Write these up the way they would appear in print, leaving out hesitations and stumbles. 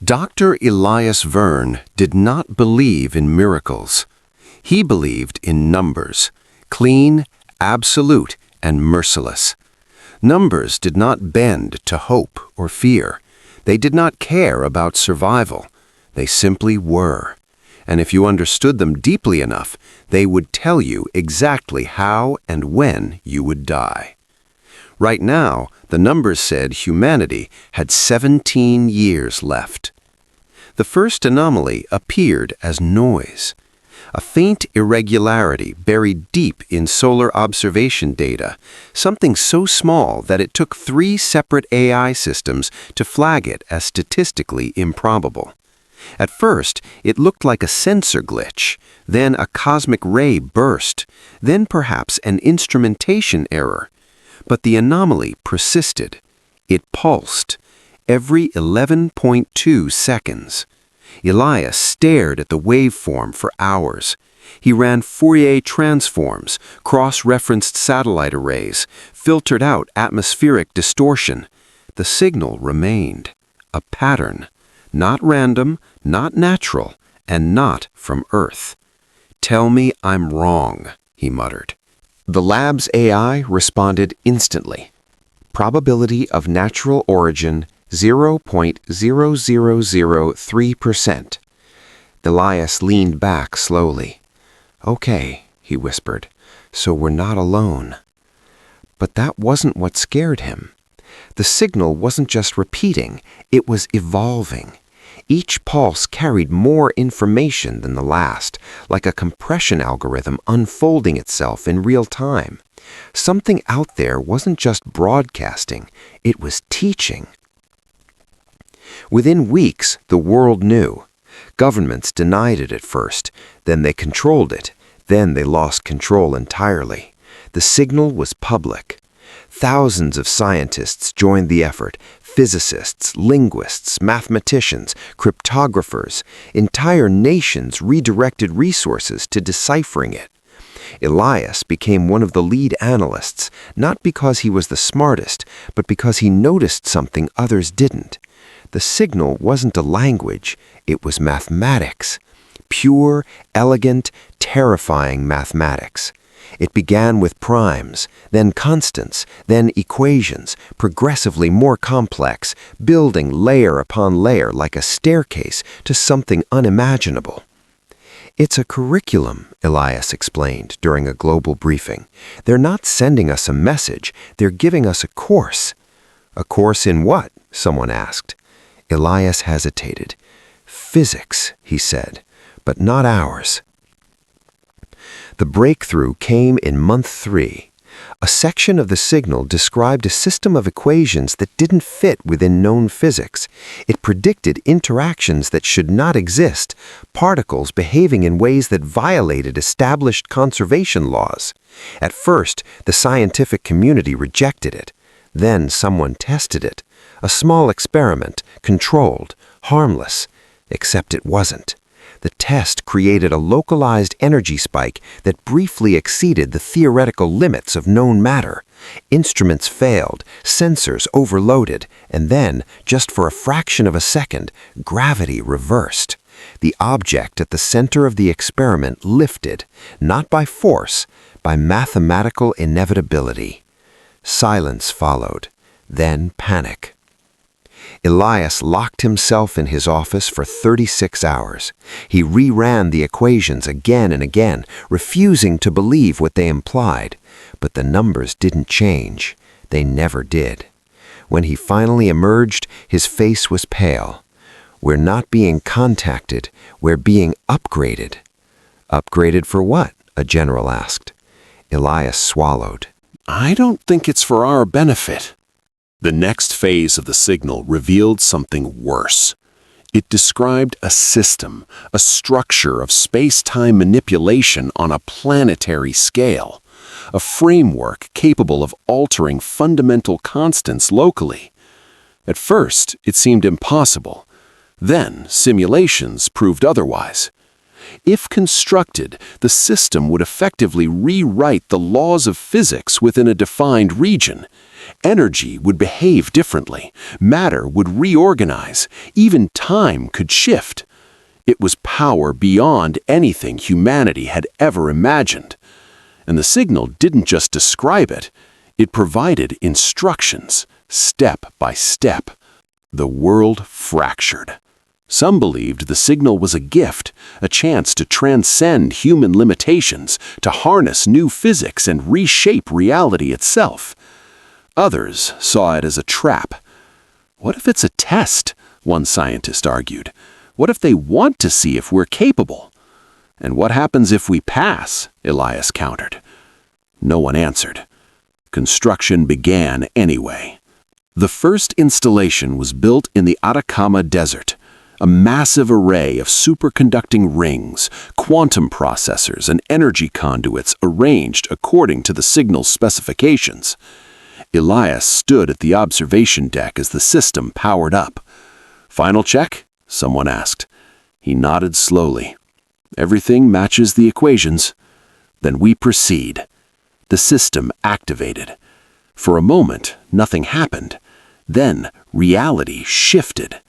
Dr. Elias Verne did not believe in miracles. He believed in numbers, clean, absolute, and merciless. Numbers did not bend to hope or fear. They did not care about survival. They simply were. And if you understood them deeply enough, they would tell you exactly how and when you would die. Right now, the numbers said humanity had 17 years left. The first anomaly appeared as noise, a faint irregularity buried deep in solar observation data, something so small that it took 3 separate AI systems to flag it as statistically improbable. At first, it looked like a sensor glitch, then a cosmic ray burst, then perhaps an instrumentation error. But the anomaly persisted. It pulsed, every 11.2 seconds. Elias stared at the waveform for hours. He ran Fourier transforms, cross-referenced satellite arrays, filtered out atmospheric distortion. The signal remained. A pattern. Not random, not natural, and not from Earth. "Tell me I'm wrong," he muttered. The lab's AI responded instantly. Probability of natural origin 0.0003%. Elias leaned back slowly. "Okay," he whispered, "so we're not alone." But that wasn't what scared him. The signal wasn't just repeating, it was evolving. Each pulse carried more information than the last, like a compression algorithm unfolding itself in real time. Something out there wasn't just broadcasting, it was teaching. Within weeks, the world knew. Governments denied it at first, then they controlled it, then they lost control entirely. The signal was public. Thousands of scientists joined the effort, physicists, linguists, mathematicians, cryptographers. Entire nations redirected resources to deciphering it. Elias became one of the lead analysts, not because he was the smartest, but because he noticed something others didn't. The signal wasn't a language, it was mathematics. Pure, elegant, terrifying mathematics. It began with primes, then constants, then equations, progressively more complex, building layer upon layer like a staircase to something unimaginable. "It's a curriculum," Elias explained during a global briefing. "They're not sending us a message, they're giving us a course." "A course in what?" someone asked. Elias hesitated. "Physics," he said, "but not ours." The breakthrough came in month 3. A section of the signal described a system of equations that didn't fit within known physics. It predicted interactions that should not exist, particles behaving in ways that violated established conservation laws. At first, the scientific community rejected it. Then someone tested it. A small experiment, controlled, harmless, except it wasn't. The test created a localized energy spike that briefly exceeded the theoretical limits of known matter. Instruments failed, sensors overloaded, and then, just for a fraction of a second, gravity reversed. The object at the center of the experiment lifted, not by force, by mathematical inevitability. Silence followed, then panic. Elias locked himself in his office for 36 hours. He reran the equations again and again, refusing to believe what they implied. But the numbers didn't change. They never did. When he finally emerged, his face was pale. "We're not being contacted. We're being upgraded." "Upgraded for what?" a general asked. Elias swallowed. "I don't think it's for our benefit." The next phase of the signal revealed something worse. It described a system, a structure of space-time manipulation on a planetary scale, a framework capable of altering fundamental constants locally. At first, it seemed impossible. Then, simulations proved otherwise. If constructed, the system would effectively rewrite the laws of physics within a defined region. Energy would behave differently, matter would reorganize, even time could shift. It was power beyond anything humanity had ever imagined. And the signal didn't just describe it, it provided instructions, step by step. The world fractured. Some believed the signal was a gift, a chance to transcend human limitations, to harness new physics and reshape reality itself. Others saw it as a trap. What if it's a test? One scientist argued. What if they want to see if we're capable? And what happens if we pass? Elias countered. No one answered. Construction began anyway. The first installation was built in the Atacama Desert, a massive array of superconducting rings, quantum processors, and energy conduits arranged according to the signal's specifications. Elias stood at the observation deck as the system powered up. "Final check?" someone asked. He nodded slowly. "Everything matches the equations." "Then we proceed." The system activated. For a moment, nothing happened. Then, reality shifted.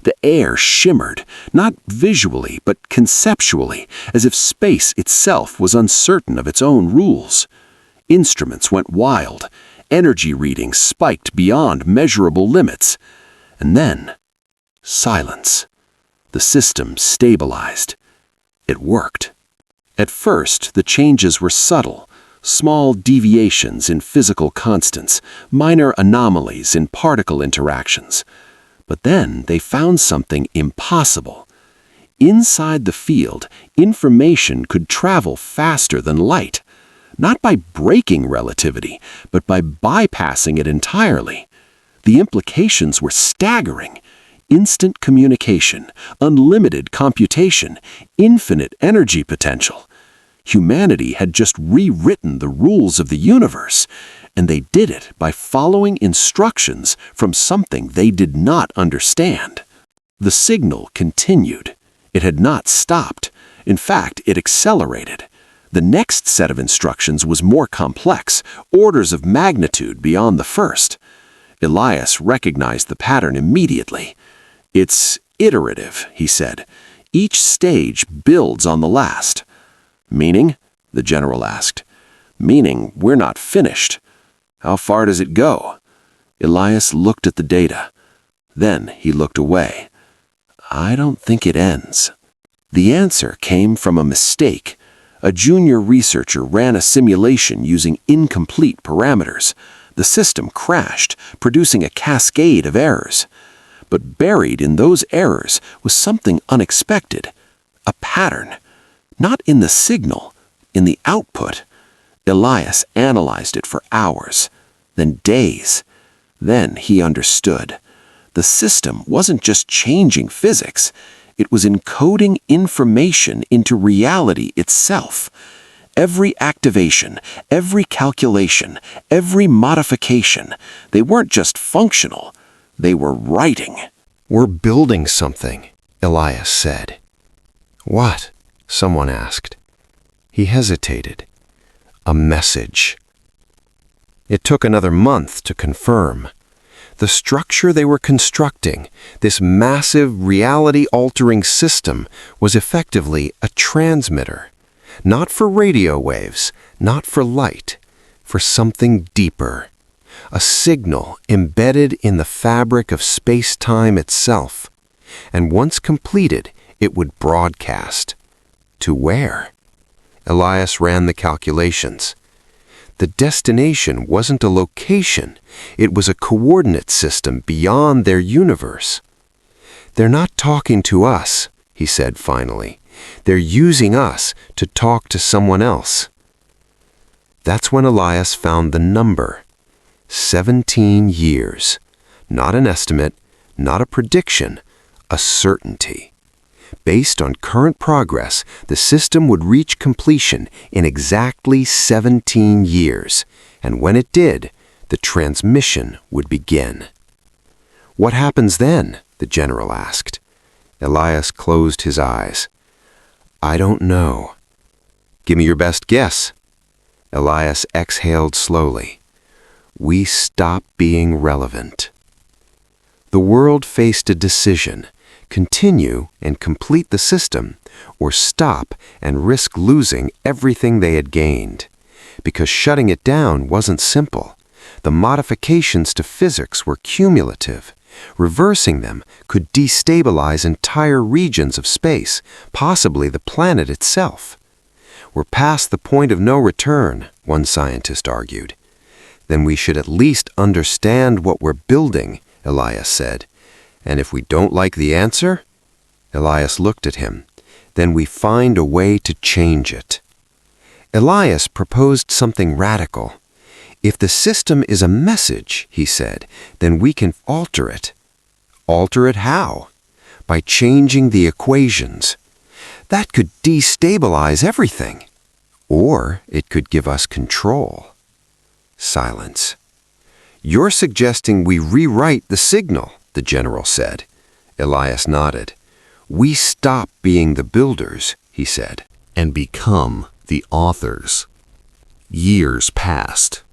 The air shimmered, not visually but conceptually, as if space itself was uncertain of its own rules. Instruments went wild. Energy readings spiked beyond measurable limits. And then, silence. The system stabilized. It worked. At first, the changes were subtle. Small deviations in physical constants, minor anomalies in particle interactions. But then they found something impossible. Inside the field, information could travel faster than light, not by breaking relativity, but by bypassing it entirely. The implications were staggering. Instant communication, unlimited computation, infinite energy potential. Humanity had just rewritten the rules of the universe, and they did it by following instructions from something they did not understand. The signal continued. It had not stopped. In fact, it accelerated. The next set of instructions was more complex, orders of magnitude beyond the first. Elias recognized the pattern immediately. "It's iterative," he said. "Each stage builds on the last." "Meaning?" the general asked. "Meaning we're not finished." "How far does it go?" Elias looked at the data. Then he looked away. "I don't think it ends." The answer came from a mistake. A junior researcher ran a simulation using incomplete parameters. The system crashed, producing a cascade of errors. But buried in those errors was something unexpected. A pattern. Not in the signal, in the output. Elias analyzed it for hours, then days. Then he understood. The system wasn't just changing physics. It was encoding information into reality itself. Every activation, every calculation, every modification, they weren't just functional. They were writing. "We're building something," Elias said. "What?" someone asked. He hesitated. "A message." It took another month to confirm. The structure they were constructing, this massive reality-altering system, was effectively a transmitter. Not for radio waves, not for light, for something deeper. A signal embedded in the fabric of space-time itself. And once completed, it would broadcast. To where? Elias ran the calculations. The destination wasn't a location, it was a coordinate system beyond their universe. "They're not talking to us," he said finally. "They're using us to talk to someone else." That's when Elias found the number. 17 years. Not an estimate, not a prediction, a certainty. Based on current progress, the system would reach completion in exactly 17 years, and when it did, the transmission would begin. "What happens then?" the general asked. Elias closed his eyes. I don't know. Give me your best guess. Elias exhaled slowly. We stop being relevant. The world faced a decision: continue and complete the system, or stop and risk losing everything they had gained. Because shutting it down wasn't simple. The modifications to physics were cumulative. Reversing them could destabilize entire regions of space, possibly the planet itself. We're past the point of no return, one scientist argued. Then we should at least understand what we're building, Elias said. And if we don't like the answer? Elias looked at him. Then we find a way to change it. Elias proposed something radical. If the system is a message, he said, then we can alter it. Alter it how? By changing the equations. That could destabilize everything. Or it could give us control. Silence. You're suggesting we rewrite the signal, the general said. Elias nodded. We stop being the builders, he said. And become the authors. Years passed.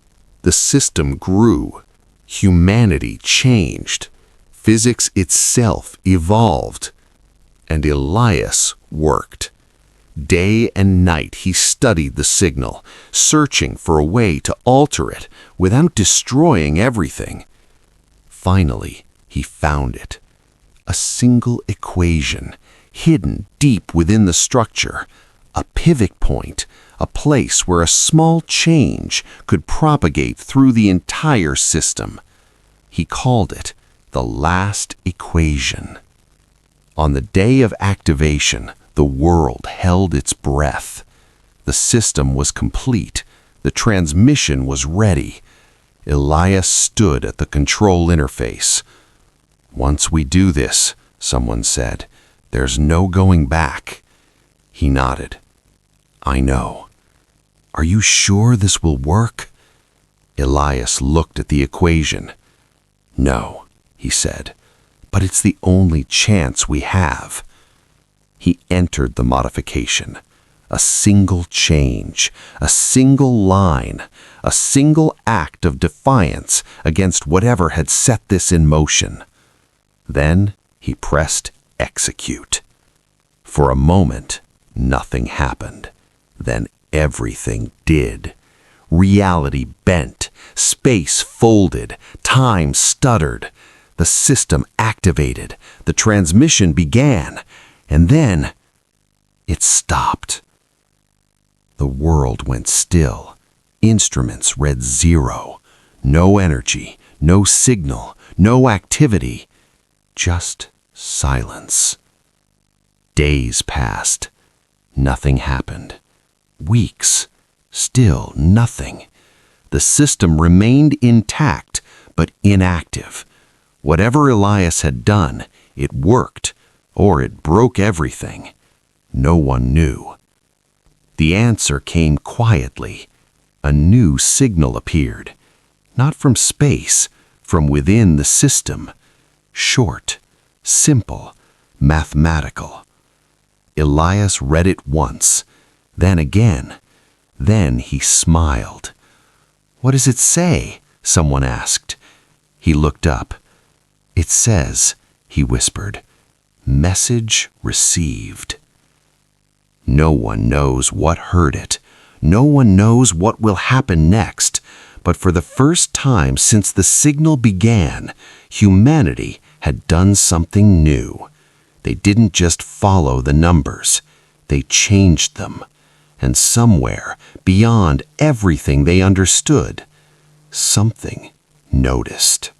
The system grew. Humanity changed. Physics itself evolved. And Elias worked. Day and night he studied the signal, searching for a way to alter it without destroying everything. Finally, he found it. A single equation, hidden deep within the structure, a pivot point, a place where a small change could propagate through the entire system. He called it the last equation. On the day of activation, the world held its breath. The system was complete. The transmission was ready. Elias stood at the control interface. Once we do this, someone said, there's no going back. He nodded. I know. Are you sure this will work? Elias looked at the equation. No, he said, but it's the only chance we have. He entered the modification. A single change, a single line, a single act of defiance against whatever had set this in motion. Then he pressed execute. For a moment, nothing happened. Then everything did. Reality bent, space folded, time stuttered. The system activated, the transmission began, and then it stopped. The world went still. Instruments read 0. No energy, no signal, no activity. Just silence. Days passed. Nothing happened. Weeks. Still nothing. The system remained intact, but inactive. Whatever Elias had done, it worked, or it broke everything. No one knew. The answer came quietly. A new signal appeared. Not from space, from within the system. Short, simple, mathematical. Elias read it once, then again. Then he smiled. What does it say? Someone asked. He looked up. It says, he whispered, message received. No one knows what heard it. No one knows what will happen next. But for the first time since the signal began, humanity had done something new. They didn't just follow the numbers. They changed them. And somewhere, beyond everything they understood, something noticed.